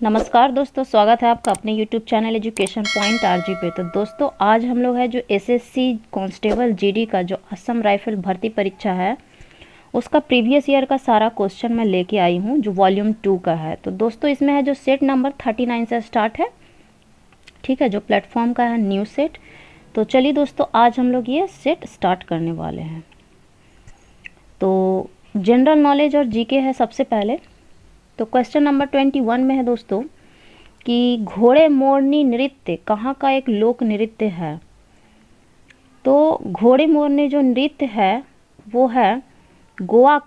नमस्कार दोस्तों, स्वागत है आपका अपने YouTube channel education point RG पे। तो दोस्तों आज हम लोग है जो एसएससी कांस्टेबल जीडी का जो असम राइफल भर्ती परीक्षा है उसका प्रीवियस ईयर का सारा क्वेश्चन मैं लेके आई हूँ जो वॉल्यूम 2 का है। तो दोस्तों इसमें है जो सेट नंबर 39 से स्टार्ट है, ठीक है, जो प्लेटफॉर्म का है न्यू सेट। तो चलिए दोस्तों आज हम लोग ये सेट स्टार्ट करने वाले हैं। तो जनरल नॉलेज और जीके है सबसे पहले। तो क्वेश्चन नंबर 21 में है दोस्तों कि घोड़े मोरनी नृत्य कहाँ का एक लोक नृत्य है। तो घोड़े मोरनी जो नृत्य है वो है गोवा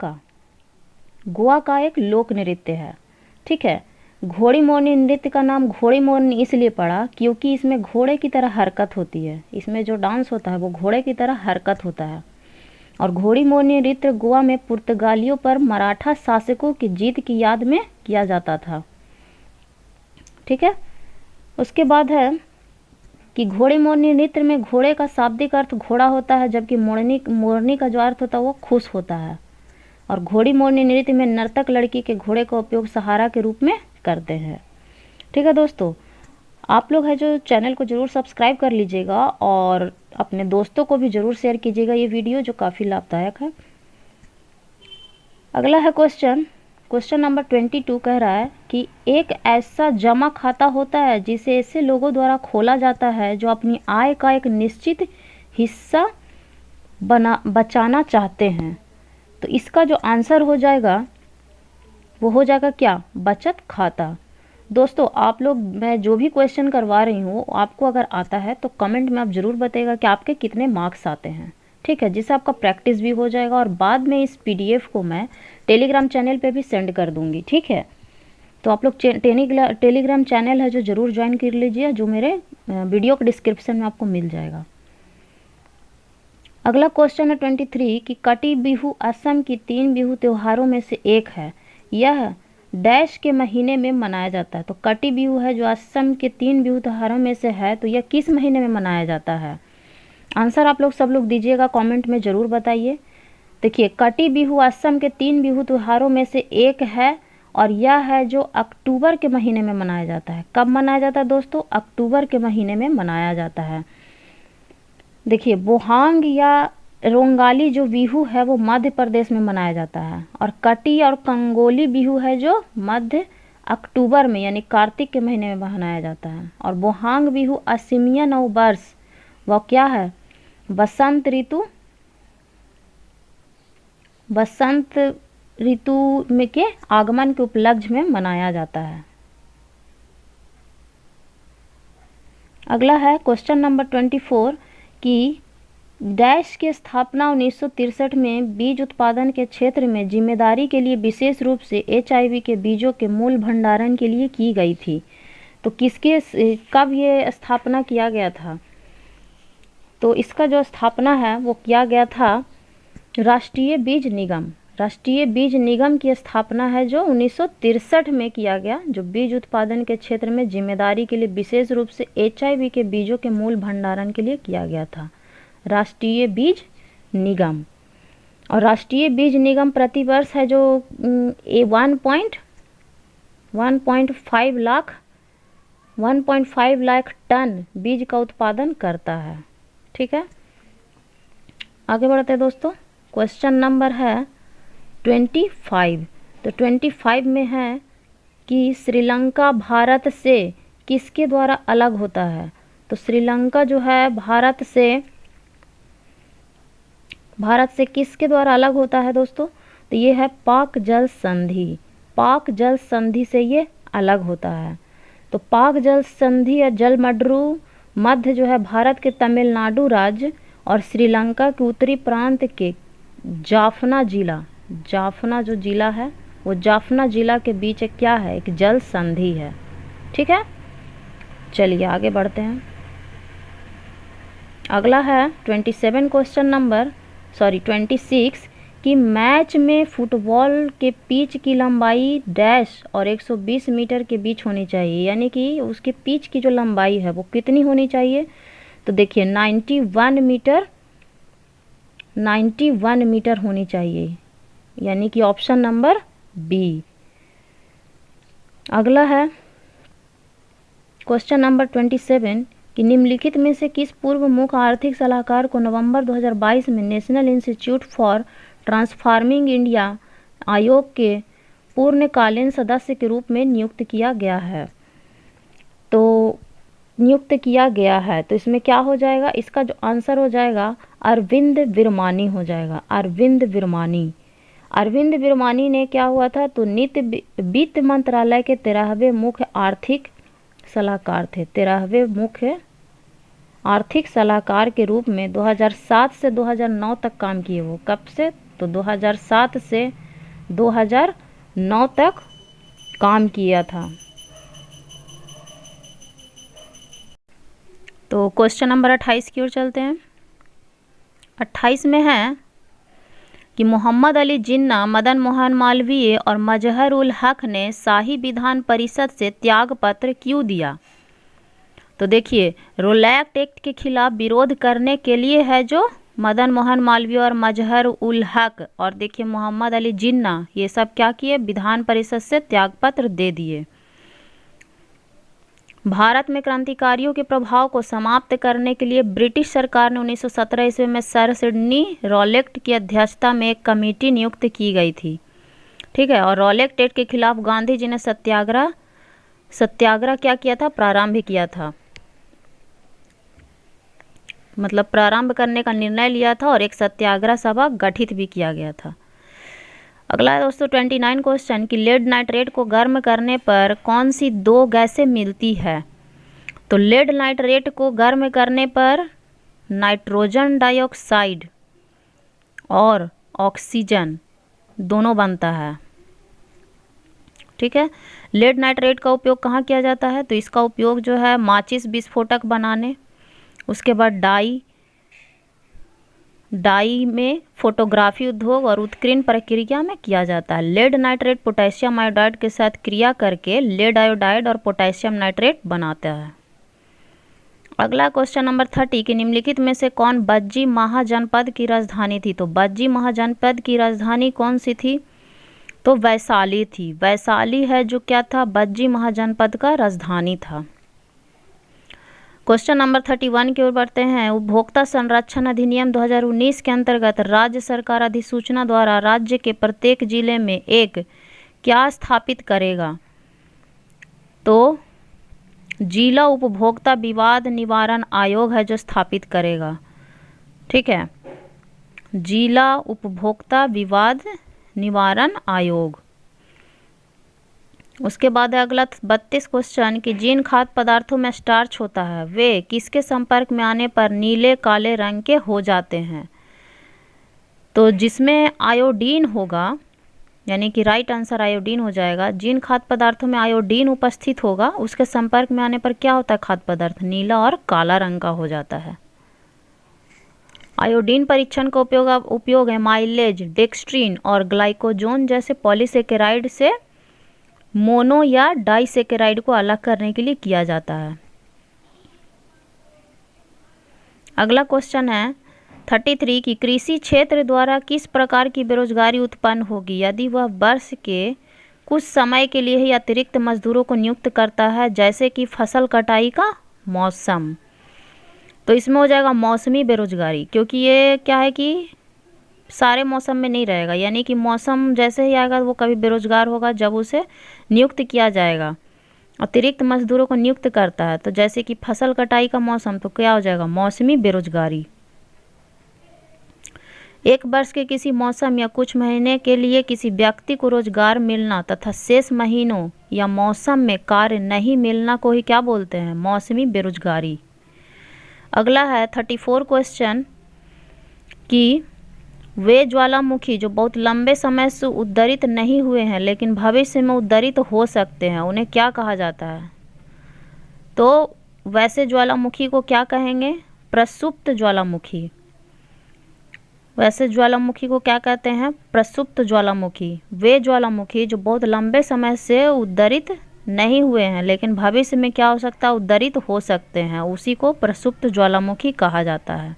का एक लोक नृत्य है, ठीक है। घोड़ी मोरनी नृत्य का नाम घोड़ी मोरनी इसलिए पड़ा क्योंकि इसमें घोड़े की तरह हरकत होती है। इसमें जो डांस होता है वो घोड़े की तरह हरकत होता है। और घोड़ी मोरनी नृत्य गोवा में पुर्तगालियों पर मराठा शासकों की जीत की याद में किया जाता था, ठीक है। उसके बाद है कि घोड़ी मोरनी नृत्य में घोड़े का शाब्दिक अर्थ घोड़ा होता है, जबकि मोरनी का जो अर्थ होता है वो खुश होता है। और घोड़ी मोरनी नृत्य में नर्तक लड़की के घोड़े का उपयोग सहारा के रूप में करते हैं, ठीक है। दोस्तों आप लोग है जो चैनल को ज़रूर सब्सक्राइब कर लीजिएगा और अपने दोस्तों को भी ज़रूर शेयर कीजिएगा ये वीडियो, जो काफ़ी लाभदायक है। अगला है क्वेश्चन नंबर 22 कह रहा है कि एक ऐसा जमा खाता होता है जिसे ऐसे लोगों द्वारा खोला जाता है जो अपनी आय का एक निश्चित हिस्सा बचाना चाहते हैं। तो इसका जो आंसर हो जाएगा वो हो जाएगा क्या? बचत खाता। दोस्तों आप लोग, मैं जो भी क्वेश्चन करवा रही हूँ आपको अगर आता है तो कमेंट में आप ज़रूर बताइएगा कि आपके कितने मार्क्स आते हैं, ठीक है, जिससे आपका प्रैक्टिस भी हो जाएगा। और बाद में इस पीडीएफ को मैं टेलीग्राम चैनल पे भी सेंड कर दूँगी, ठीक है। तो आप लोग टेलीग्राम चैनल है जो ज़रूर ज्वाइन कर लीजिए, जो मेरे वीडियो के डिस्क्रिप्शन में आपको मिल जाएगा। अगला क्वेश्चन है 23 कि कटी बिहू असम की 3 बिहू त्योहारों में से एक है। यह डैश के महीने में मनाया जाता है। तो कटी बिहू है जो असम के 3 बिहू त्योहारों में से है, तो यह किस महीने में मनाया जाता है? आंसर आप लोग सब लोग दीजिएगा, कमेंट में ज़रूर बताइए। देखिए कटी बिहू असम के 3 बिहू त्योहारों में से एक है और यह है जो अक्टूबर के महीने में मनाया जाता है। कब मनाया जाता है दोस्तों? अक्टूबर के महीने में मनाया जाता है। देखिए बोहांग या रोंगाली जो बिहू है वो मध्य प्रदेश में मनाया जाता है। और कटी और कंगोली बिहू है जो मध्य अक्टूबर में यानी कार्तिक के महीने में मनाया जाता है। और बोहांग बिहू असमिया नववर्ष वह क्या है? बसंत ऋतु में के आगमन के उपलक्ष्य में मनाया जाता है। अगला है क्वेश्चन नंबर 24 कि डैश की स्थापना 1963 में बीज उत्पादन के क्षेत्र में जिम्मेदारी के लिए विशेष रूप से HIV के बीजों के मूल भंडारण के लिए की गई थी। तो कब ये स्थापना किया गया था? तो इसका जो स्थापना है वो किया गया था राष्ट्रीय बीज निगम की स्थापना है जो 1963 में किया गया, जो बीज उत्पादन के क्षेत्र में जिम्मेदारी के लिए विशेष रूप से HIV के बीजों के मूल भंडारण के लिए किया गया था, राष्ट्रीय बीज निगम। और राष्ट्रीय बीज निगम प्रति वर्ष है जो 1.5 लाख टन बीज का उत्पादन करता है, ठीक है। आगे बढ़ते हैं दोस्तों। क्वेश्चन नंबर है 25। तो 25 में है कि श्रीलंका भारत से किसके द्वारा अलग होता है? तो श्रीलंका जो है भारत से किसके द्वारा अलग होता है दोस्तों? तो ये है पाक जल संधि से ये अलग होता है। तो पाक जल संधि या जलमड्रू मध्य जो है भारत के तमिलनाडु राज्य और श्रीलंका के उत्तरी प्रांत के जाफना जो जिला है वो जाफना जिला के बीच क्या है? एक जल संधि है, ठीक है। चलिए आगे बढ़ते हैं। अगला है 26 कि मैच में फुटबॉल के पिच की लंबाई डैश और 120 मीटर के बीच होनी चाहिए, यानी कि उसके पिच की जो लंबाई है वो कितनी होनी चाहिए? तो देखिए 91 मीटर होनी चाहिए, यानी कि ऑप्शन नंबर बी। अगला है क्वेश्चन नंबर 27 कि निम्नलिखित में से किस पूर्व मुख्य आर्थिक सलाहकार को नवंबर 2022 में national institute for transforming India आयोग के पूर्णकालीन सदस्य के रूप में नियुक्त किया गया है? तो इसमें क्या हो जाएगा, इसका जो आंसर हो जाएगा अरविंद विरमानी हो जाएगा। अरविंद विरमानी ने क्या हुआ था, तो वित्त मंत्रालय के 13वें मुख्य आर्थिक सलाहकार थे। 13वें मुख्य आर्थिक सलाहकार के रूप में 2007 से 2009 तक काम किए वो। कब से, तो 2007 से 2009 तक काम किया था। तो क्वेश्चन नंबर 28 की ओर चलते हैं। 28 में है कि मोहम्मद अली जिन्ना, मदन मोहन मालवीय और मजहर उल हक ने शाही विधान परिषद से त्यागपत्र क्यों दिया? तो देखिए, रोलैक्ट एक्ट के खिलाफ विरोध करने के लिए है जो मदन मोहन मालवीय और मजहर उल हक, और देखिए मोहम्मद अली जिन्ना, ये सब क्या किए, विधान परिषद से त्यागपत्र दे दिए। भारत में क्रांतिकारियों के प्रभाव को समाप्त करने के लिए ब्रिटिश सरकार ने 1917 ईस्वी में सर सिडनी रॉलेक्ट की अध्यक्षता में एक कमेटी नियुक्त की गई थी। ठीक है, और रॉलेक्ट एक्ट के खिलाफ गांधी जी ने सत्याग्रह क्या किया था, प्रारंभ किया था, मतलब प्रारंभ करने का निर्णय लिया था और एक सत्याग्रह सभा गठित भी किया गया था। अगला है दोस्तों 29 क्वेश्चन कि लेड नाइट्रेट को गर्म करने पर कौन सी दो गैसें मिलती है? तो लेड नाइट्रेट को गर्म करने पर नाइट्रोजन डाइऑक्साइड और ऑक्सीजन दोनों बनता है। ठीक है, लेड नाइट्रेट का उपयोग कहाँ किया जाता है? तो इसका उपयोग जो है माचिस विस्फोटक बनाने, उसके बाद डाई में फोटोग्राफी उद्योग और उत्कीर्ण प्रक्रिया में किया जाता है। लेड नाइट्रेट पोटेशियम आयोडाइड के साथ क्रिया करके लेड आयोडाइड और पोटेशियम नाइट्रेट बनाता है। अगला क्वेश्चन नंबर 30 कि निम्नलिखित में से कौन बज्जी महाजनपद की राजधानी थी? तो बज्जी महाजनपद की राजधानी कौन सी थी? तो वैशाली थी। वैशाली है जो क्या था, बज्जी महाजनपद का राजधानी था। क्वेश्चन नंबर 31 की ओर बढ़ते हैं। उपभोक्ता संरक्षण अधिनियम 2019 के अंतर्गत राज्य सरकार अधिसूचना द्वारा राज्य के प्रत्येक जिले में एक क्या स्थापित करेगा? तो जिला उपभोक्ता विवाद निवारण आयोग है जो स्थापित करेगा। ठीक है, जिला उपभोक्ता विवाद निवारण आयोग। उसके बाद है अगला 32 क्वेश्चन कि जिन खाद्य पदार्थों में स्टार्च होता है वे किसके संपर्क में आने पर नीले काले रंग के हो जाते हैं? तो जिसमें आयोडीन होगा, यानी कि राइट आंसर आयोडीन हो जाएगा। जिन खाद्य पदार्थों में आयोडीन उपस्थित होगा उसके संपर्क में आने पर क्या होता है, खाद्य पदार्थ नीला और काला रंग का हो जाता है। आयोडीन परीक्षण का उपयोग है माइलेज, डेक्स्ट्रीन और ग्लाइकोजोन जैसे पॉलीसेकेराइड से मोनो या डाइसेकेराइड को अलग करने के लिए किया जाता है। अगला क्वेश्चन है 33 की कृषि क्षेत्र द्वारा किस प्रकार की बेरोजगारी उत्पन्न होगी यदि वह वर्ष के कुछ समय के लिए ही अतिरिक्त मजदूरों को नियुक्त करता है, जैसे कि फसल कटाई का मौसम? तो इसमें हो जाएगा मौसमी बेरोजगारी, क्योंकि ये क्या है कि सारे मौसम में नहीं रहेगा, यानी कि मौसम जैसे ही आएगा वो कभी बेरोजगार होगा जब उसे नियुक्त किया जाएगा। अतिरिक्त मजदूरों को नियुक्त करता है, तो जैसे कि फसल कटाई का मौसम, तो क्या हो जाएगा मौसमी बेरोजगारी। एक वर्ष के किसी मौसम या कुछ महीने के लिए किसी व्यक्ति को रोजगार मिलना तथा शेष महीनों या मौसम में कार्य नहीं मिलना को ही क्या बोलते हैं, मौसमी बेरोजगारी। अगला है 34 क्वेश्चन कि वे ज्वालामुखी जो बहुत लंबे समय से उद्दरित नहीं हुए हैं लेकिन भविष्य में उद्दरित हो सकते हैं, उन्हें क्या कहा जाता है? तो वैसे ज्वालामुखी को क्या कहेंगे, प्रसुप्त ज्वालामुखी। वैसे ज्वालामुखी को क्या कहते हैं, प्रसुप्त ज्वालामुखी। वे ज्वालामुखी जो बहुत लंबे समय से उद्दरित नहीं हुए हैं लेकिन भविष्य में क्या हो सकता है, उद्दरित हो सकते हैं, उसी को प्रसुप्त ज्वालामुखी कहा जाता है।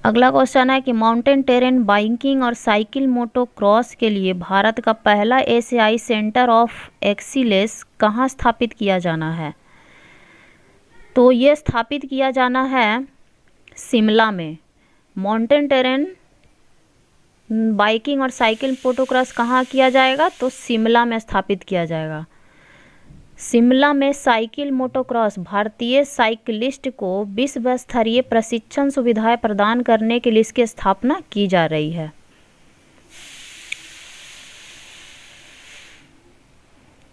अगला क्वेश्चन है कि माउंटेन टेरेन बाइकिंग और साइकिल मोटो क्रॉस के लिए भारत का पहला एशियाई सेंटर ऑफ एक्सीलेंस कहाँ स्थापित किया जाना है? तो ये स्थापित किया जाना है शिमला में। माउंटेन टेरेन बाइकिंग और साइकिल मोटोक्रॉस कहाँ किया जाएगा? तो शिमला में स्थापित किया जाएगा। शिमला में साइकिल मोटोक्रॉस भारतीय साइकिलिस्ट को विश्व स्तरीय प्रशिक्षण सुविधाएं प्रदान करने के लिए इसकी स्थापना की जा रही है।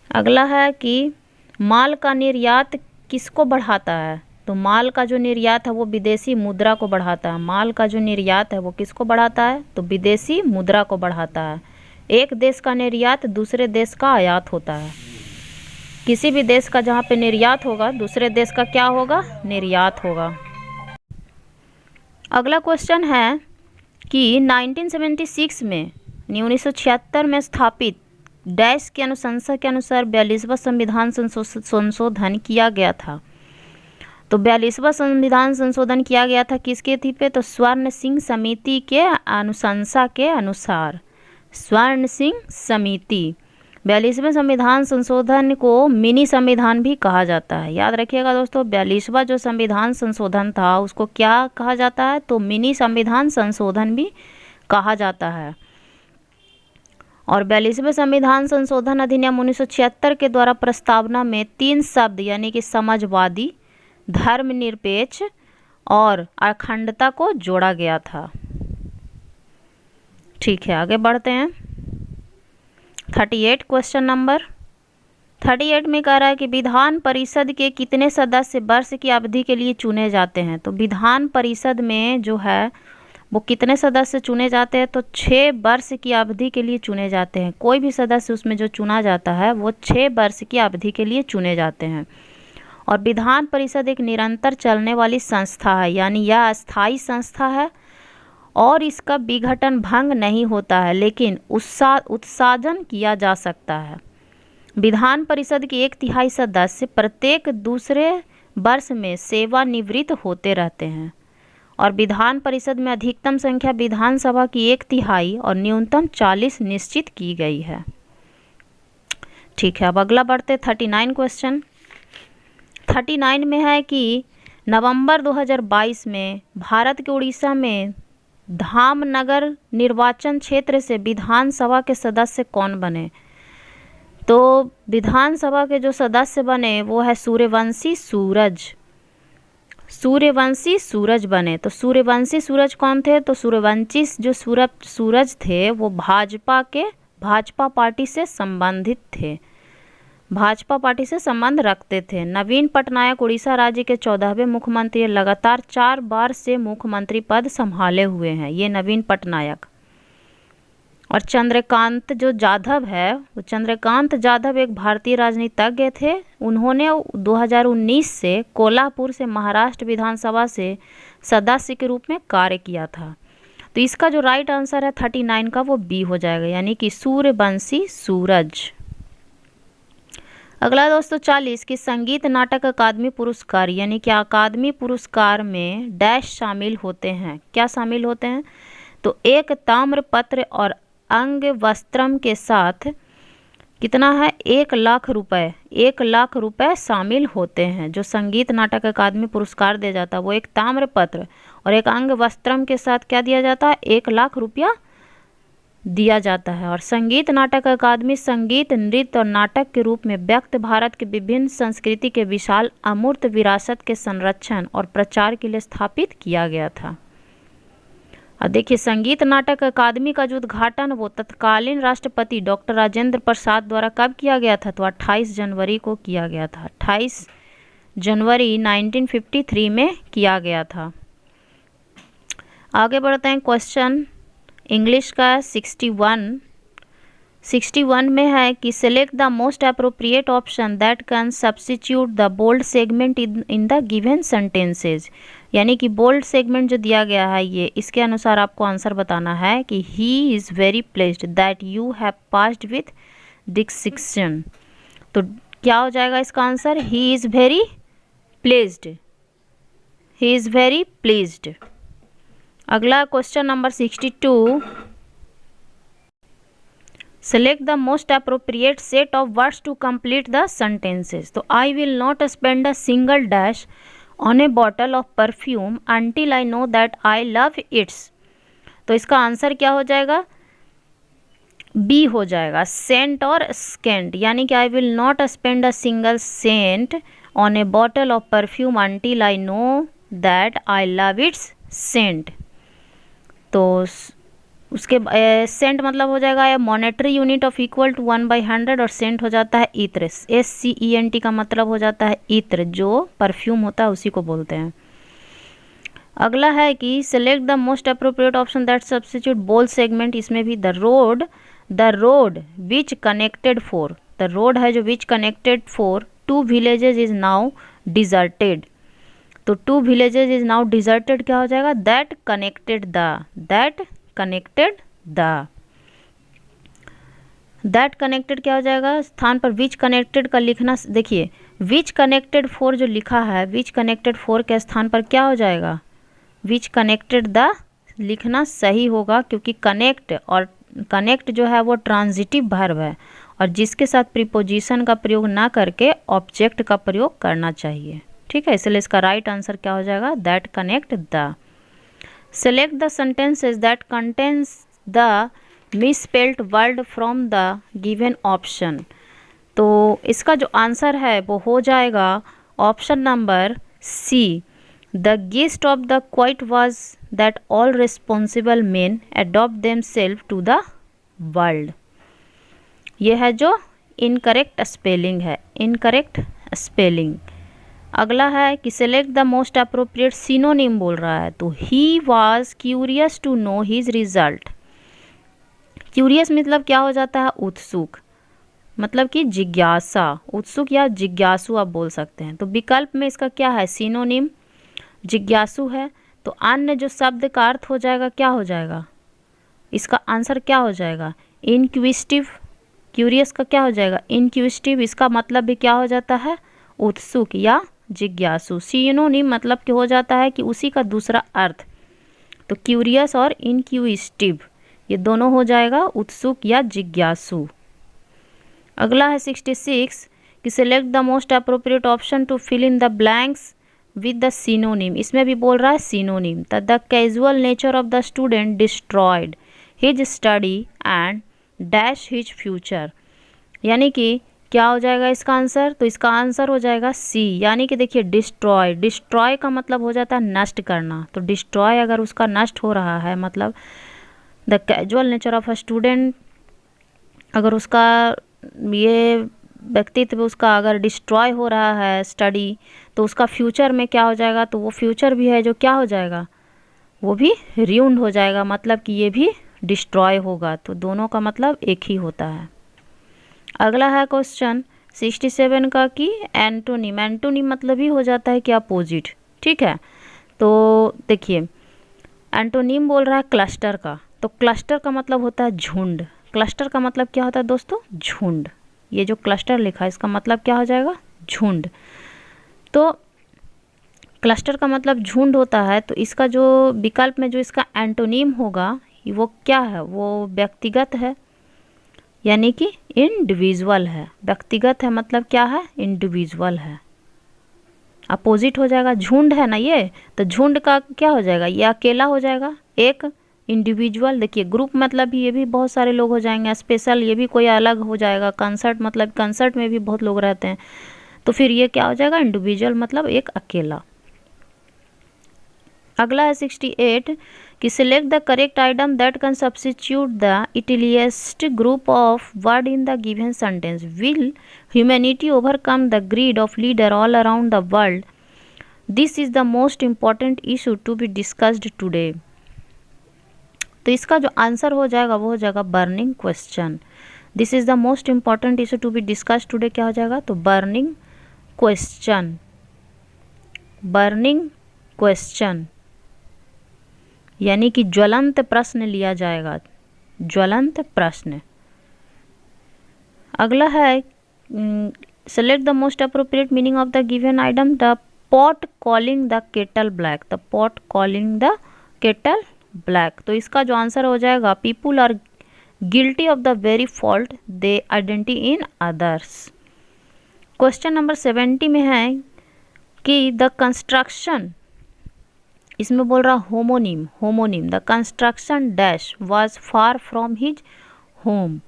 अगला है कि माल का निर्यात किसको बढ़ाता है? तो माल का जो निर्यात है वो विदेशी मुद्रा को बढ़ाता है। माल का जो निर्यात है वो किसको बढ़ाता है? तो विदेशी मुद्रा को बढ़ाता है। एक देश का निर्यात दूसरे देश का आयात होता है। किसी भी देश का जहाँ पे निर्यात होगा दूसरे देश का क्या होगा? निर्यात होगा। अगला क्वेश्चन है कि 1976 में 1976 में स्थापित डैश की अनुशंसा के अनुसार 42वां संविधान संशोधन किया गया था। तो 42वां संविधान संशोधन किया गया था किसके थी पे? तो स्वर्ण सिंह समिति के अनुशंसा के अनुसार। स्वर्ण सिंह समिति 42वें संविधान संशोधन को मिनी संविधान भी कहा जाता है। याद रखिएगा दोस्तों, 42वां जो संविधान संशोधन था उसको क्या कहा जाता है? तो मिनी संविधान संशोधन भी कहा जाता है। और 42वें संविधान संशोधन अधिनियम 1976 के द्वारा प्रस्तावना में 3 शब्द यानी कि समाजवादी, धर्मनिरपेक्ष और अखंडता को जोड़ा गया था। ठीक है, आगे बढ़ते हैं। 38 क्वेश्चन नंबर 38 में कह रहा है कि विधान परिषद के कितने सदस्य वर्ष की अवधि के लिए चुने जाते हैं? तो विधान परिषद में जो है वो कितने सदस्य चुने जाते हैं? तो 6 वर्ष की अवधि के लिए चुने जाते हैं। कोई भी सदस्य उसमें जो चुना जाता है वो 6 वर्ष की अवधि के लिए चुने जाते हैं। और विधान परिषद एक निरंतर चलने वाली संस्था है, यानी यह अस्थायी संस्था है और इसका विघटन भंग नहीं होता है, लेकिन उत्साजन किया जा सकता है। विधान परिषद के 1/3 सदस्य प्रत्येक दूसरे वर्ष में सेवानिवृत्त होते रहते हैं और विधान परिषद में अधिकतम संख्या विधानसभा की 1/3 और न्यूनतम 40 निश्चित की गई है। ठीक है, अब अगला बढ़ते 39 क्वेश्चन। 39 में है कि नवंबर 2022 में भारत के उड़ीसा में धामनगर निर्वाचन क्षेत्र से विधानसभा के सदस्य कौन बने? तो विधानसभा के जो सदस्य बने वो है सूर्यवंशी सूरज बने। तो सूर्यवंशी सूरज कौन थे? तो सूर्यवंशी जो सूरज थे वो भाजपा पार्टी से संबंधित थे, भाजपा पार्टी से संबंध रखते थे। नवीन पटनायक उड़ीसा राज्य के 14वें मुख्यमंत्री, लगातार 4 बार से मुख्यमंत्री पद संभाले हुए हैं ये नवीन पटनायक। और चंद्रकांत जो जाधव है, वो चंद्रकांत जाधव एक भारतीय राजनीतिज्ञ थे। उन्होंने 2019 से कोल्हापुर से महाराष्ट्र विधानसभा से सदस्य के रूप में कार्य किया था। तो इसका जो राइट आंसर है 39 का वो बी हो जाएगा, यानी कि सूर्यवंशी सूरज। अगला दोस्तों 40 की संगीत नाटक अकादमी पुरस्कार यानी कि अकादमी पुरस्कार में डैश शामिल होते हैं। क्या शामिल होते हैं? तो एक ताम्रपत्र और अंग वस्त्रम के साथ कितना है? 1 लाख रुपए, 1 लाख रुपए शामिल होते हैं। जो संगीत नाटक अकादमी पुरस्कार दिया जाता है वो एक ताम्रपत्र और एक अंग वस्त्रम के साथ क्या दिया जाता है? 1 लाख रुपया दिया जाता है। और संगीत नाटक अकादमी संगीत, नृत्य और नाटक के रूप में व्यक्त भारत के विभिन्न संस्कृति के विशाल अमूर्त विरासत के संरक्षण और प्रचार के लिए स्थापित किया गया था। और देखिए संगीत नाटक अकादमी का जो उद्घाटन वो तत्कालीन राष्ट्रपति डॉक्टर राजेंद्र प्रसाद द्वारा कब किया गया था? तो 28 जनवरी को किया गया था। 28 जनवरी 1953 में किया गया था। आगे बढ़ते हैं क्वेश्चन इंग्लिश का 61 में है कि select the most appropriate option that can substitute the bold segment in the given sentences. यानी कि बोल्ड सेगमेंट जो दिया गया है ये इसके अनुसार आपको आंसर बताना है कि he is very placed that you have passed with distinction. तो क्या हो जाएगा इसका answer? He is very placed, he is very pleased. अगला question number 62, select the most appropriate set of words to complete the sentences. तो I will not spend a single dash on a bottle of perfume until I know that I love its. तो इसका answer क्या हो जाएगा, B हो जाएगा, Saint और scent, यानी कि I will not spend a single cent on a bottle of perfume until I know that I love its scent. तो उसके सेंट मतलब हो जाएगा a monetary unit of equal to 1/100 और सेंट हो जाता है इत्र, SCENT का मतलब हो जाता है इत्र, जो परफ्यूम होता है उसी को बोलते हैं। अगला है कि select the most appropriate option that substitute bold segment. इसमें भी the road which connected for, the road है जो which connected for 2 villages is now deserted. तो 2 विलेजेस इज नाउ डिजर्टेड क्या हो जाएगा, दैट कनेक्टेड क्या हो जाएगा, स्थान पर विच कनेक्टेड का लिखना, देखिए विच कनेक्टेड फोर जो लिखा है, विच कनेक्टेड फोर के स्थान पर क्या हो जाएगा, विच कनेक्टेड द लिखना सही होगा, क्योंकि कनेक्ट और कनेक्ट जो है वो ट्रांजिटिव वर्ब है और जिसके साथ प्रीपोजिशन का प्रयोग ना करके ऑब्जेक्ट का प्रयोग करना चाहिए। ठीक है, इसलिए इसका राइट आंसर क्या हो जाएगा, that connect the. Select the sentences that contains the misspelled word from the given option. तो इसका जो आंसर है वो हो जाएगा option number C, the gist of the quite was that all responsible men adopt themselves to the world. ये है जो इनकरेक्ट स्पेलिंग है, इनकरेक्ट स्पेलिंग। अगला है कि select the most appropriate synonym बोल रहा है, तो he was curious to know his result. Curious मतलब क्या हो जाता है, उत्सुक, मतलब कि जिज्ञासा, उत्सुक या जिज्ञासु आप बोल सकते हैं। तो विकल्प में इसका क्या है, सिनोनिम जिज्ञासु है, तो अन्य जो शब्द का अर्थ हो जाएगा क्या हो जाएगा, इसका आंसर क्या हो जाएगा, इनक्विजिटिव। क्यूरियस का क्या हो जाएगा, इनक्विजिटिव, इसका मतलब भी क्या हो जाता है, उत्सुक या जिज्ञासु। सिनोनिम मतलब कि हो जाता है कि उसी का दूसरा अर्थ, तो क्यूरियस और इनक्विजिटिव ये दोनों हो जाएगा उत्सुक या जिज्ञासु। अगला है 66 कि select the most appropriate option to fill in the blanks with the synonym. इसमें भी बोल रहा है synonym, the casual nature of the student destroyed his study and dash his future. यानी कि क्या हो जाएगा इसका आंसर, तो इसका आंसर हो जाएगा सी, यानी कि देखिए डिस्ट्रॉय, डिस्ट्रॉय का मतलब हो जाता है नष्ट करना, तो डिस्ट्रॉय अगर उसका नष्ट हो रहा है, मतलब the casual nature of a student, अगर उसका ये व्यक्तित्व उसका अगर डिस्ट्रॉय हो रहा है स्टडी, तो उसका फ्यूचर में क्या हो जाएगा, तो वो फ्यूचर भी है जो क्या हो जाएगा, वो भी र्यून्ड हो जाएगा, मतलब कि ये भी डिस्ट्रॉय होगा, तो दोनों का मतलब एक ही होता है। अगला है क्वेश्चन 67 का कि एंटोनिम, एंटोनिम मतलब ही हो जाता है कि अपोजिट। ठीक है, तो देखिए एंटोनिम बोल रहा है क्लस्टर का, तो क्लस्टर का मतलब होता है झुंड। क्लस्टर का मतलब क्या होता है दोस्तों, झुंड। ये जो क्लस्टर लिखा है इसका मतलब क्या हो जाएगा, झुंड। तो क्लस्टर का मतलब झुंड होता है, तो इसका जो विकल्प में जो इसका एंटोनिम होगा वो क्या है, वो व्यक्तिगत है, यानी कि इंडिविजुअल है। व्यक्तिगत है मतलब क्या है, इंडिविजुअल है। अपोजिट हो जाएगा, झुंड है ना ये, तो झुंड का क्या हो जाएगा, ये अकेला हो जाएगा, एक इंडिविजुअल। देखिए ग्रुप मतलब भी ये भी बहुत सारे लोग हो जाएंगे, स्पेशल ये भी कोई अलग हो जाएगा, कंसर्ट मतलब कंसर्ट में भी बहुत लोग रहते हैं, तो फिर ये क्या हो जाएगा, इंडिविजुअल मतलब एक अकेला। अगला है 68 कि select the correct item that can substitute the italicised group of word in the given sentence. Will humanity overcome the greed of leader all around the world, this is the most important issue to be discussed today. तो इसका जो answer हो जाएगा वो हो जाएगा burning question. This is the most important issue to be discussed today क्या हो जाएगा, तो बर्निंग क्वेश्चन, बर्निंग क्वेश्चन यानी कि ज्वलंत प्रश्न लिया जाएगा, ज्वलंत प्रश्न। अगला है select the most appropriate meaning of the given item, the pot calling the kettle black, the pot calling the kettle black. तो इसका जो आंसर हो जाएगा, people are guilty of the very fault they identity in others. Question number 70 में है कि the construction, इसमें बोल रहा homonym, homonym the construction dash was far from his home.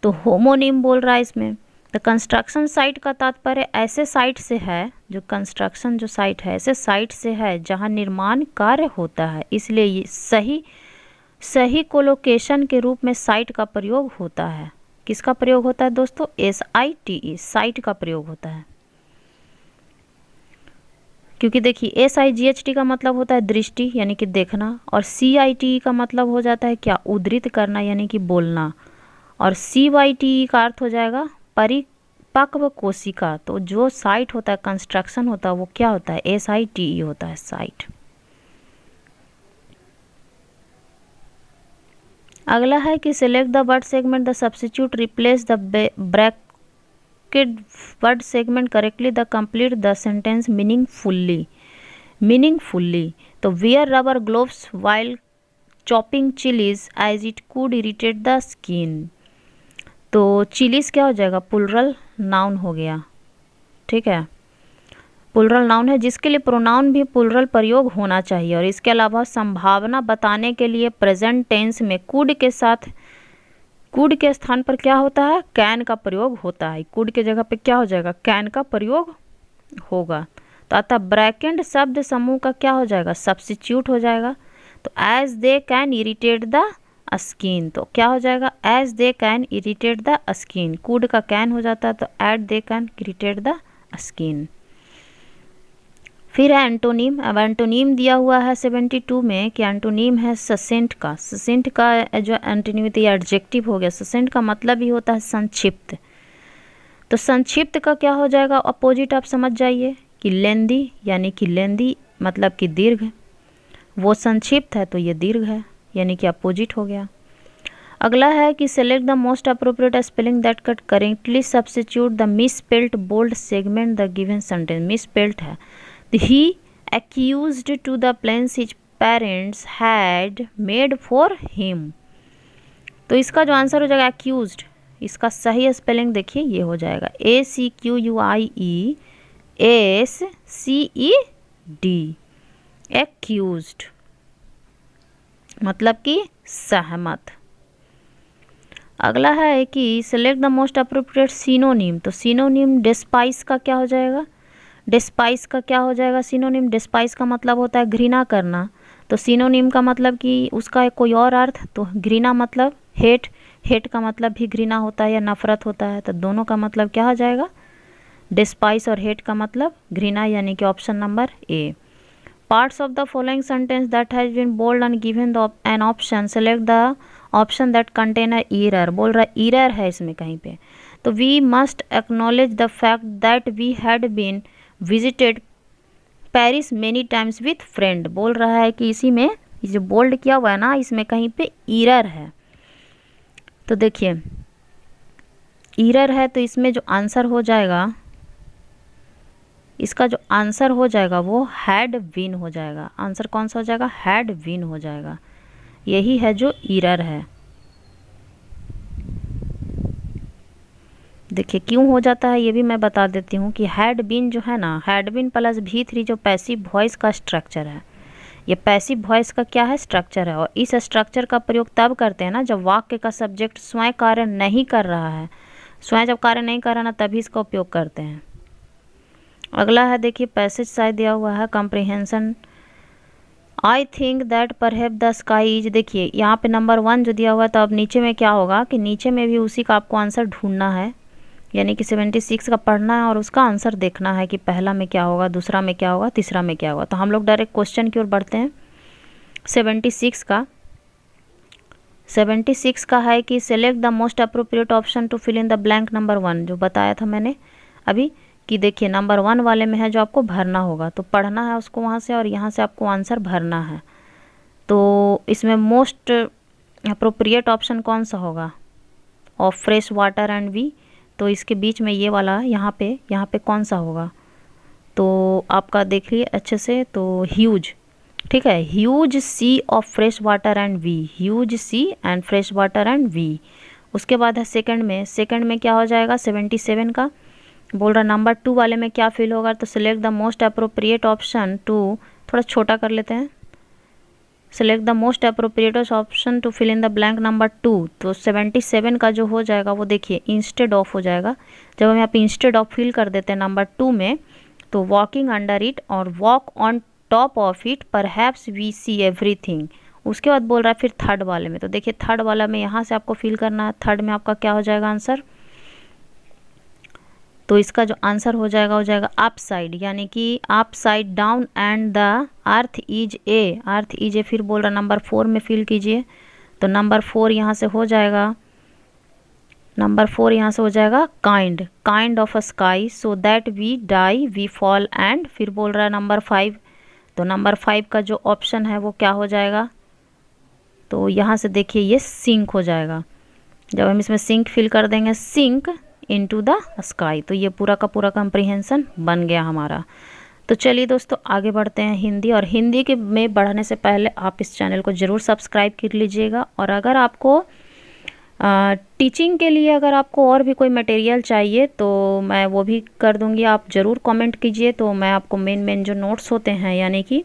तो होमोनिम बोल रहा है इसमें। द कंस्ट्रक्शन साइट का तात्पर्य ऐसे साइट से है, जो कंस्ट्रक्शन जो साइट है ऐसे साइट से है जहां निर्माण कार्य होता है, इसलिए ये सही कोलोकेशन के रूप में साइट का प्रयोग होता है। किसका प्रयोग होता है दोस्तों? SITE, साइट का प्रयोग होता है। क्योंकि देखिए SIGHT का मतलब होता है दृष्टि यानी कि देखना, और CITE का मतलब हो जाता है क्या? उद्धृत करना यानी कि बोलना, और CYTE का अर्थ हो जाएगा परिपक्व कोशिका। तो जो साइट होता है, कंस्ट्रक्शन होता है, वो क्या होता है? SITE होता है, साइट। अगला है कि select the word segment the substitute replace the bracket word segment correctly the complete the sentence meaningfully. Meaningfully, तो wear rubber gloves while chopping chillies as it could irritate the skin. तो chillies क्या हो जाएगा? Plural noun हो गया, ठीक है, plural noun है जिसके लिए प्रोनाउन भी प्लूरल प्रयोग होना चाहिए। और इसके अलावा संभावना बताने के लिए प्रेजेंट टेंस में कुड के साथ, कुड के स्थान पर क्या होता है? कैन का प्रयोग होता है। कुड के जगह पे क्या हो जाएगा? कैन का प्रयोग होगा। तो अतः ब्रैकेट शब्द समूह का क्या हो जाएगा? सब्स्टिट्यूट हो जाएगा। तो as they can irritate the skin, तो क्या हो जाएगा? As they can irritate the skin. Could का कैन हो जाता है, तो at they can irritate the skin. फिर है एंटोनीम। अब एंटोनीम दिया हुआ है 72 में कि एंटोनीम है ससेंट का। ससेंट का जो एंटोनीम तो ये एडजेक्टिव हो गया। ससेंट का मतलब ही होता है संक्षिप्त। तो संक्षिप्त का क्या हो जाएगा? अपोजिट आप समझ जाइए कि लेंदी, यानी कि लेंदी मतलब कि दीर्घ, वो संक्षिप्त है तो ये दीर्घ है, यानी कि अपोजिट हो गया। अगला है कि select the most appropriate spelling that cut correctly substitute the misspelled bold segment the given sentence. Misspelled है। He accused to the plans his parents had made for him। तो इसका जो आंसर हो जाएगा accused, इसका सही स्पेलिंग देखिए ये हो जाएगा ACQUIESCED, accused मतलब कि सहमत। अगला है कि select the most appropriate synonym. तो सिनोनिम डिस्पाइस का क्या हो जाएगा? डिस्पाइस का क्या हो जाएगा? सिनोनिम डिस्पाइस का मतलब होता है घृणा करना। तो सिनोनिम का मतलब कि उसका कोई और अर्थ, तो घृणा मतलब हेट, हेट का मतलब भी घृणा होता है या नफरत होता है। तो दोनों का मतलब क्या हो जाएगा? डिस्पाइस और हेट का मतलब घृणा, यानी कि option number A. Parts of the following sentence that has been bold and given the an option, select the option that contain a error. बोल रहा है ईरर है इसमें कहीं पे। तो we must acknowledge the fact that we had been visited Paris many times with friend. बोल रहा है कि इसी में ये जो बोल्ड किया हुआ है ना, इसमें कहीं पे ईरर है। तो देखिए ईरर है, तो इसमें जो आंसर हो जाएगा, इसका जो आंसर हो जाएगा वो हैड बीन हो जाएगा। आंसर कौन सा हो जाएगा? हैड बीन हो जाएगा। यही है जो ईरर है। देखिए क्यों हो जाता है ये भी मैं बता देती हूँ कि हैड बीन जो है ना, हैड बीन प्लस V3 जो पैसिव वॉइस का स्ट्रक्चर है, ये पैसिव वॉइस का क्या है? स्ट्रक्चर है। और इस स्ट्रक्चर का प्रयोग तब करते हैं ना जब वाक्य का सब्जेक्ट स्वयं कार्य नहीं कर रहा है। स्वयं जब कार्य नहीं कर रहा ना, तभी इसका उपयोग करते हैं। अगला है देखिए पैसेज शायद दिया हुआ है comprehension. I think that perhaps the sky is. देखिए यहाँ पे नंबर 1 जो दिया हुआ है, तो अब नीचे में क्या होगा कि नीचे में भी उसी का आपको आंसर ढूंढना है, यानी कि 76 का पढ़ना है और उसका आंसर देखना है कि पहला में क्या होगा, दूसरा में क्या होगा, तीसरा में क्या होगा। तो हम लोग डायरेक्ट क्वेश्चन की ओर बढ़ते हैं। 76 का है कि select the most appropriate option to fill in the blank number 1, जो बताया था मैंने अभी कि देखिए नंबर 1 वाले में है जो आपको भरना होगा। तो पढ़ना है उसको वहाँ से और यहाँ से आपको आंसर भरना है। तो इसमें मोस्ट अप्रोप्रिएट ऑप्शन कौन सा होगा? Of fresh water and we. तो इसके बीच में ये वाला यहाँ पे कौन सा होगा? तो आपका देखिए अच्छे से, तो ह्यूज, ठीक है, huge sea of fresh water and we, huge sea and fresh water and we. उसके बाद है सेकंड में, सेकंड में क्या हो जाएगा 77 का, बोल रहा नंबर 2 वाले में क्या फिल होगा, तो select the most appropriate option to, थोड़ा छोटा कर लेते हैं, select the most appropriate option to fill in the blank number 2। तो 77 का जो हो जाएगा वो देखिए इंस्टेड ऑफ हो जाएगा। जब हम यहाँ पे इंस्टेड ऑफ फिल कर देते हैं नंबर 2 में, तो वॉकिंग अंडर इट और walk on top of it perhaps we see everything. उसके बाद बोल रहा है फिर थर्ड वाले में, तो देखिए थर्ड वाला में यहाँ से आपको फिल करना है। थर्ड में आपका क्या हो जाएगा आंसर, तो इसका जो आंसर हो जाएगा अप साइड, यानी कि up side down and the earth is a, earth is a. फिर बोल रहा नंबर 4 में फिल कीजिए, तो नंबर 4 यहाँ से हो जाएगा, नंबर 4 यहाँ से हो जाएगा kind, kind of a sky so that we die we fall and. फिर बोल रहा है नंबर 5, तो नंबर 5 का जो ऑप्शन है वो क्या हो जाएगा, तो यहाँ से देखिए ये सिंक हो जाएगा। जब हम इसमें सिंक फिल कर देंगे, सिंक इनटू द स्काई, तो ये पूरा का पूरा कंप्रीहेंशन बन गया हमारा। तो चलिए दोस्तों आगे बढ़ते हैं हिंदी, और हिंदी के में बढ़ने से पहले आप इस चैनल को ज़रूर सब्सक्राइब कर लीजिएगा। और अगर आपको टीचिंग के लिए अगर आपको और भी कोई मटेरियल चाहिए तो मैं वो भी कर दूंगी, आप ज़रूर कमेंट कीजिए, तो मैं आपको मेन जो नोट्स होते हैं, यानी कि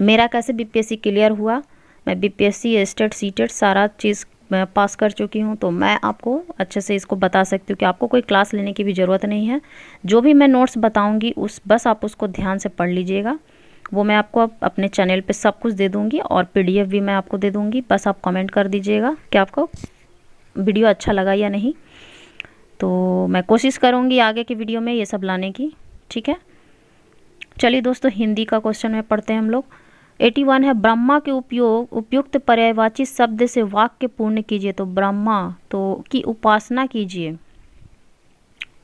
मेरा कैसे बीपीएससी क्लियर हुआ, मैं बीपीएससी स्टेट सीटेट सारा चीज़ मैं पास कर चुकी हूँ, तो मैं आपको अच्छे से इसको बता सकती हूँ कि आपको कोई क्लास लेने की भी ज़रूरत नहीं है। जो भी मैं नोट्स बताऊँगी बस आप उसको ध्यान से पढ़ लीजिएगा, वो मैं आपको अपने चैनल पे सब कुछ दे दूँगी, और पीडीएफ भी मैं आपको दे दूँगी। बस आप कमेंट कर दीजिएगा कि आपको वीडियो अच्छा लगा या नहीं, तो मैं कोशिश करूँगी आगे की वीडियो में ये सब लाने की। ठीक है, चलिए दोस्तों हिंदी का क्वेश्चन में पढ़ते हैं हम लोग। 81 है, ब्रह्मा के उपयुक्त पर्यायवाची शब्द से वाक्य पूर्ण कीजिए। तो ब्रह्मा तो की उपासना कीजिए,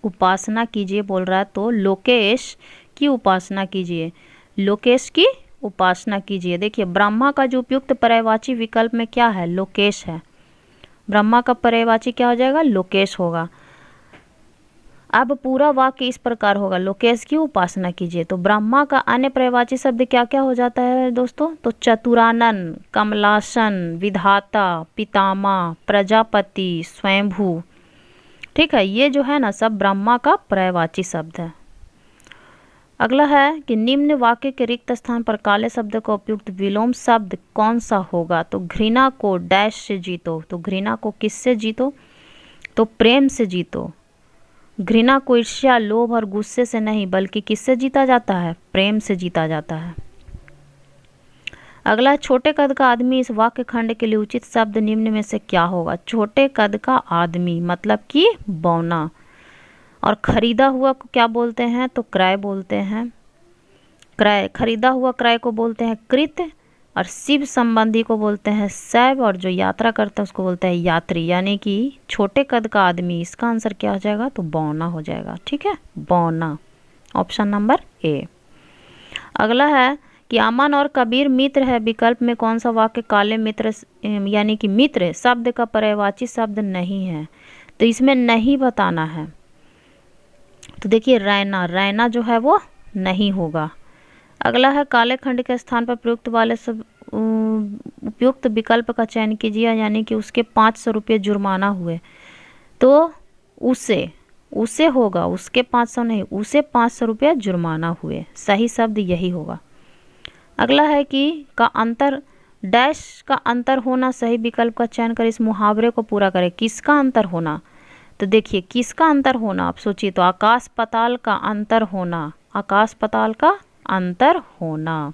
उपासना कीजिए बोल रहा है, तो लोकेश की उपासना कीजिए, लोकेश की उपासना कीजिए। देखिए ब्रह्मा का जो उपयुक्त पर्यायवाची विकल्प में क्या है, लोकेश है। ब्रह्मा का पर्यायवाची क्या हो जाएगा, लोकेश होगा। अब पूरा वाक्य इस प्रकार होगा, लोकेश की उपासना कीजिए। तो ब्रह्मा का अन्य पर्यायवाची शब्द क्या क्या हो जाता है दोस्तों, तो चतुरानन, कमलासन, विधाता, पितामह, प्रजापति, स्वयंभू। ठीक है, ये जो है ना सब ब्रह्मा का पर्यायवाची शब्द है। अगला है कि निम्न वाक्य के रिक्त स्थान पर काले शब्द का उपयुक्त विलोम शब्द कौन सा होगा। तो घृणा को डैश से जीतो, तो घृणा को किससे जीतो, तो प्रेम से जीतो। घृणा को ईर्ष्या, लोभ और गुस्से से नहीं बल्कि किससे जीता जाता है, प्रेम से जीता जाता है। अगला, छोटे कद का आदमी इस वाक्य खंड के लिए उचित शब्द निम्न में से क्या होगा। छोटे कद का आदमी मतलब कि बौना, और खरीदा हुआ को क्या बोलते हैं, तो क्रय बोलते हैं, क्रय, खरीदा हुआ क्रय को बोलते हैं कृत, और शिव संबंधी को बोलते हैं शैव, और जो यात्रा करता है उसको बोलते हैं यात्री। यानी कि छोटे कद का आदमी, इसका आंसर क्या हो जाएगा, तो बौना हो जाएगा। ठीक है, बौना, ऑप्शन नंबर ए। अगला है कि अमन और कबीर मित्र है, विकल्प में कौन सा वाक्य काले मित्र यानी कि मित्र शब्द का पर्यायवाची शब्द नहीं है, तो इसमें नहीं बताना है। तो देखिए रैना, रैना जो है वो नहीं होगा। अगला है काले खंड के स्थान पर प्रयुक्त वाले सब उपयुक्त विकल्प का चयन कीजिए, यानी कि उसके 500 रुपये जुर्माना हुए, तो उसे होगा, उसके 500 नहीं, उसे 500 रुपये जुर्माना हुए, सही शब्द यही होगा। अगला है कि का अंतर डैश का अंतर होना, सही विकल्प का चयन कर इस मुहावरे को पूरा करें। किसका अंतर होना, तो देखिए किसका अंतर होना, आप सोचिए, तो आकाश पाताल का अंतर होना, आकाश पाताल का अंतर होना।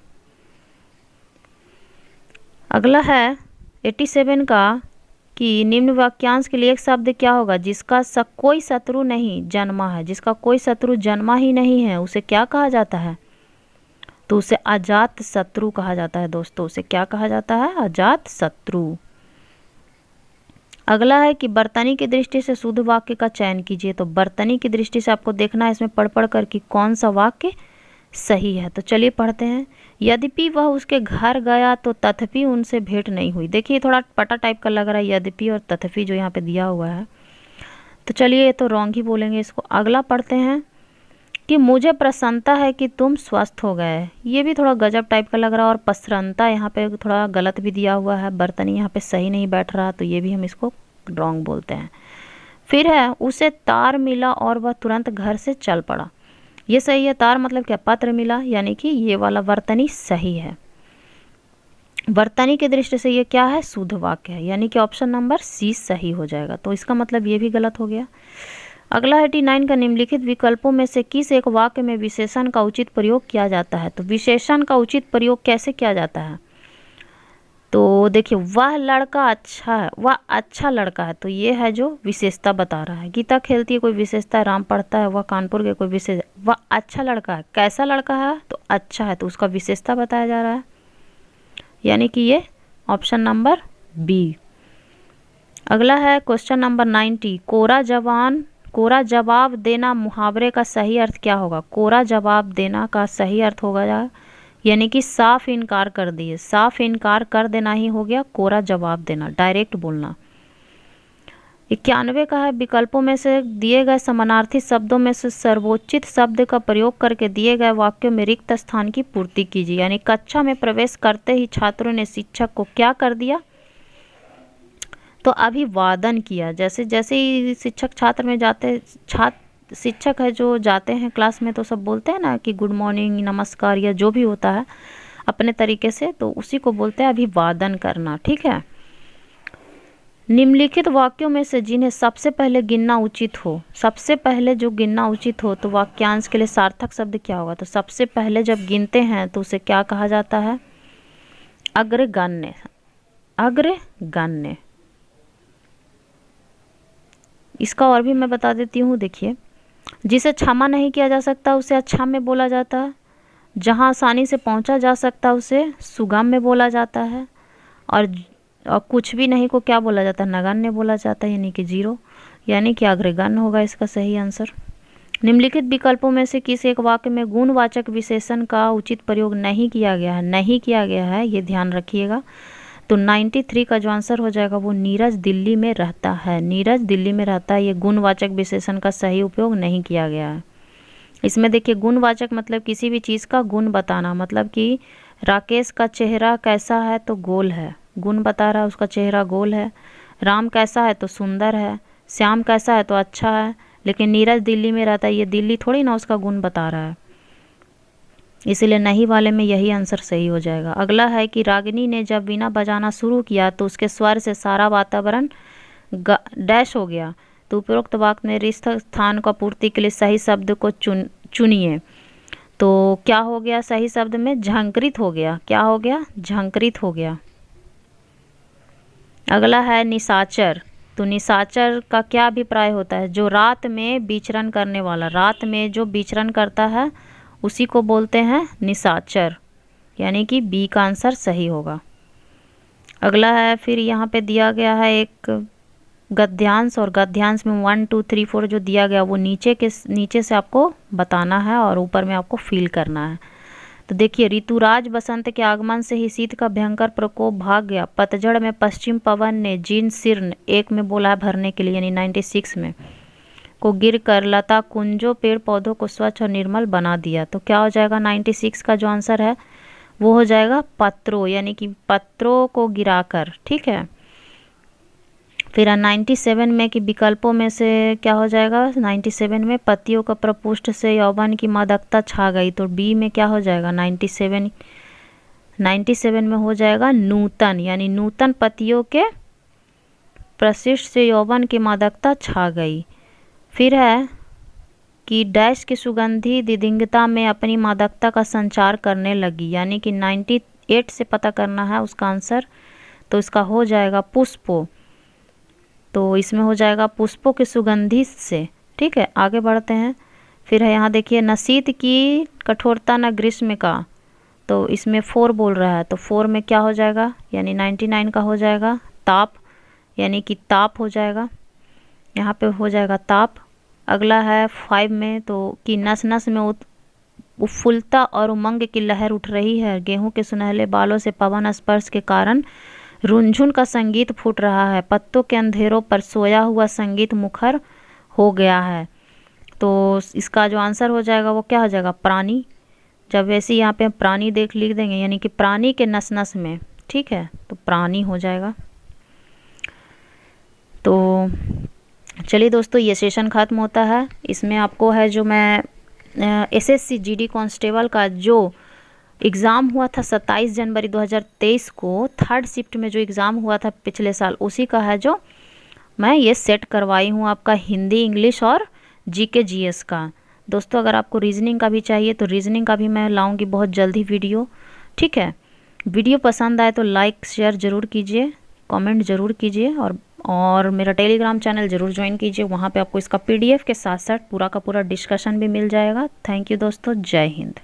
अगला है 87 का कि निम्न वाक्यांश के लिए एक शब्द क्या होगा, जिसका कोई शत्रु नहीं जन्मा है, जिसका कोई शत्रु जन्मा ही नहीं है उसे क्या कहा जाता है, तो उसे अजात शत्रु कहा जाता है दोस्तों, उसे क्या कहा जाता है, अजात शत्रु। अगला है कि बर्तनी की दृष्टि से शुद्ध वाक्य का चयन कीजिए। तो बर्तनी की दृष्टि से आपको देखना है इसमें पढ़ कर कि कौन सा वाक्य सही है। तो चलिए पढ़ते हैं। यद्यपि वह उसके घर गया तो तथापि उनसे भेंट नहीं हुई। देखिए थोड़ा पटा टाइप का लग रहा है यद्यपि और तथापि जो यहाँ पे दिया हुआ है, तो चलिए ये तो रॉन्ग ही बोलेंगे इसको। अगला पढ़ते हैं कि मुझे प्रसन्नता है कि तुम स्वस्थ हो गए, ये भी थोड़ा गजब टाइप का लग रहा है। और प्रसन्नता यहाँ पे थोड़ा गलत भी दिया हुआ है, बर्तनी यहाँ पे सही नहीं बैठ रहा, तो ये भी हम इसको रॉन्ग बोलते हैं। फिर है उसे तार मिला और वह तुरंत घर से चल पड़ा, ये सही है। तार मतलब क्या, पत्र मिला, यानी कि ये वाला वर्तनी सही है। वर्तनी की दृष्टि से ये क्या है, शुद्ध वाक्य है, यानी कि ऑप्शन नंबर सी सही हो जाएगा। तो इसका मतलब ये भी गलत हो गया। अगला 89 का निम्नलिखित विकल्पों में से किस एक वाक्य में विशेषण का उचित प्रयोग किया जाता है। तो विशेषण का उचित प्रयोग कैसे किया जाता है, तो देखिए वह लड़का अच्छा है, वह अच्छा लड़का है, तो ये है जो विशेषता बता रहा है। गीता खेलती है कोई विशेषता है, राम पढ़ता है वह कानपुर के कोई विशेष, वह अच्छा लड़का है, कैसा लड़का है, तो अच्छा है, तो उसका विशेषता बताया जा रहा है, यानी कि ये ऑप्शन नंबर बी। अगला है क्वेश्चन नंबर 90, कोरा जवाब देना मुहावरे का सही अर्थ क्या होगा। कोरा जवाब देना का सही अर्थ होगा, यानी कि साफ इनकार कर दिए, साफ इनकार कर देना ही हो गया कोरा जवाब देना, डायरेक्ट बोलना। 91 का है, विकल्पों में से दिए गए समानार्थी शब्दों में से सर्वोचित शब्द का प्रयोग करके दिए गए वाक्यों में रिक्त स्थान की पूर्ति कीजिए। यानी कक्षा में प्रवेश करते ही छात्रों ने शिक्षक को क्या कर दिया, तो अभिवादन किया। जैसे जैसे ही शिक्षक छात्र में जाते, शिक्षक है जो जाते हैं क्लास में, तो सब बोलते हैं ना कि गुड मॉर्निंग, नमस्कार, या जो भी होता है अपने तरीके से, तो उसी को बोलते हैं अभिवादन करना। ठीक है। निम्नलिखित वाक्यों में से जिन्हें सबसे पहले गिनना उचित हो, सबसे पहले जो गिनना उचित हो, तो वाक्यांश के लिए सार्थक शब्द क्या होगा। तो सबसे पहले जब गिनते हैं तो उसे क्या कहा जाता है, अग्रगण्य, अग्रगण्य। इसका और भी मैं बता देती हूँ। देखिए, जिसे क्षमा नहीं किया जा सकता उसे अक्षम्य बोला जाता है, जहाँ आसानी से पहुँचा जा सकता उसे सुगम्य बोला जाता है, और कुछ भी नहीं को क्या बोला जाता है, नगण्य बोला जाता है, यानी कि जीरो, यानी कि अग्रगण्य होगा इसका सही आंसर। निम्नलिखित विकल्पों में से किस एक वाक्य में गुणवाचक विशेषण का उचित प्रयोग नहीं किया गया है, नहीं किया गया है, ये ध्यान रखिएगा। तो 93 का जो आंसर हो जाएगा वो नीरज दिल्ली में रहता है, नीरज दिल्ली में रहता है, ये गुणवाचक विशेषण का सही उपयोग नहीं किया गया है। इसमें देखिए गुणवाचक मतलब किसी भी चीज़ का गुण बताना, मतलब कि राकेश का चेहरा कैसा है, तो गोल है, गुण बता रहा है उसका चेहरा गोल है। राम कैसा है, तो सुंदर है। श्याम कैसा है, तो अच्छा है। लेकिन नीरज दिल्ली में रहता है, ये दिल्ली थोड़ी ना उसका गुण बता रहा है, इसीलिए नहीं वाले में यही आंसर सही हो जाएगा। अगला है कि रागिनी ने जब वीणा बजाना शुरू किया तो उसके स्वर से सारा वातावरण डैश हो गया। तो उपरोक्त वाक्य में रिक्त स्थान का पूर्ति के लिए सही शब्द को चुनिए। तो क्या हो गया सही शब्द में, झंकृत हो गया। क्या हो गया, झंकृत हो गया। अगला है निशाचर। तो निशाचर का क्या अभिप्राय होता है, जो रात में विचरण करने वाला, रात में जो विचरण करता है उसी को बोलते हैं निशाचर, यानी कि बी का आंसर सही होगा। अगला है, फिर यहाँ पे दिया गया है एक गद्यांश, और गद्यांश में 1 2 3 4 जो दिया गया वो नीचे से आपको बताना है और ऊपर में आपको फील करना है। तो देखिए, ऋतुराज बसंत के आगमन से ही शीत का भयंकर प्रकोप भाग गया। पतझड़ में पश्चिम पवन ने जीर्ण शीर्ण एक में बोला भरने के लिए, यानी 96 में को गिर कर लता कुंजों पेड़ पौधों को स्वच्छ और निर्मल बना दिया। तो क्या हो जाएगा 96 का जो आंसर है वो हो जाएगा पत्रों, यानी कि पत्रों को गिराकर। ठीक है। फिर 97 में कि विकल्पों में से क्या हो जाएगा, 97 में पतियों का प्रपुष्ट से यौवन की मादकता छा गई। तो बी में क्या हो जाएगा 97 में हो जाएगा नूतन, यानी नूतन पतियों के प्रशिष्ट से यौवन की मादकता छा गई। फिर है कि डैश की सुगंधी दिदिंगता में अपनी मादकता का संचार करने लगी, यानी कि 98 से पता करना है उसका आंसर। तो इसका हो जाएगा पुष्पों, तो इसमें हो जाएगा पुष्पों की सुगंधी से। ठीक है, आगे बढ़ते हैं। फिर है यहाँ देखिए, न शीत की कठोरता न ग्रीष्म का, तो इसमें 4 बोल रहा है, तो 4 में क्या हो जाएगा, यानी 99 का हो जाएगा ताप, यानी कि ताप हो जाएगा, यहाँ पे हो जाएगा ताप। अगला है 5 में, तो कि नस नस में उत्फुल्लता और उमंग की लहर उठ रही है। गेहूं के सुनहले बालों से पवन स्पर्श के कारण रुनझुन का संगीत फूट रहा है। पत्तों के अंधेरों पर सोया हुआ संगीत मुखर हो गया है। तो इसका जो आंसर हो जाएगा वो क्या हो जाएगा, प्राणी। जब वैसे यहाँ पे प्राणी लिख देंगे यानी कि प्राणी के नस नस में, ठीक है, तो प्राणी हो जाएगा। तो चलिए दोस्तों, ये सेशन ख़त्म होता है। इसमें आपको है जो मैं एसएससी जीडी कांस्टेबल का जो एग्ज़ाम हुआ था 27 जनवरी 2023 को, थर्ड शिफ्ट में जो एग्ज़ाम हुआ था पिछले साल, उसी का है जो मैं ये सेट करवाई हूँ आपका हिंदी, इंग्लिश और जीके जीएस का। दोस्तों अगर आपको रीजनिंग का भी चाहिए तो रीजनिंग का भी मैं लाऊंगी बहुत जल्दी वीडियो, ठीक है। वीडियो पसंद आए तो लाइक शेयर ज़रूर कीजिए, कमेंट ज़रूर कीजिए, और मेरा टेलीग्राम चैनल ज़रूर ज्वाइन कीजिए। वहाँ पे आपको इसका पीडीएफ के साथ साथ पूरा का पूरा डिस्कशन भी मिल जाएगा। थैंक यू दोस्तों, जय हिंद।